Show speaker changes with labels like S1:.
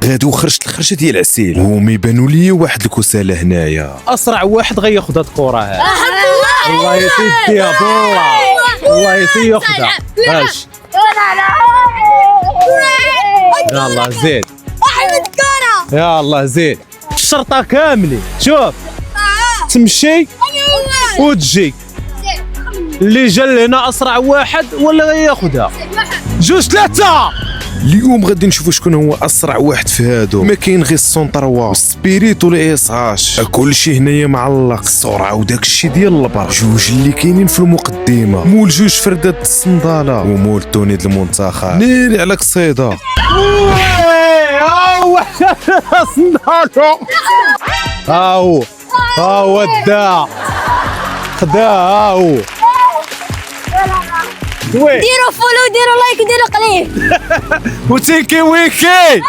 S1: غادي وخرجت الخرجه ديال العسيل وما يبانوا لي واحد الكساله هنايا.
S2: اسرع واحد غياخذ هاد الكره هذه. الله يسيدي يا بولا، الله يسيدي ياخذها. اش يلا زيد،
S3: احمد الكره
S2: يلا زيد الشرطه كامله. شوف تمشي وتجي، اللي جا لهنا اسرع واحد ولا غياخذها. جوج ثلاثه.
S1: اليوم غادي نشوفوا شكون هو اسرع واحد في هادو. ما كاين غير السونطروا والسبيريت والايصاش، كلشي هنايا معلق. السرعه وداك الشيء ديال البر، جوج اللي كاينين في المقدمه، مول جوج فردات الصنداله ومول توني د المنتخب. ناري على قصيده.
S2: ها هو صندالو، ها هو دا خدا، ها هو وين
S3: ديروا فولو، ديروا لايك، وديروا قليل.
S2: وتيكي ويكي.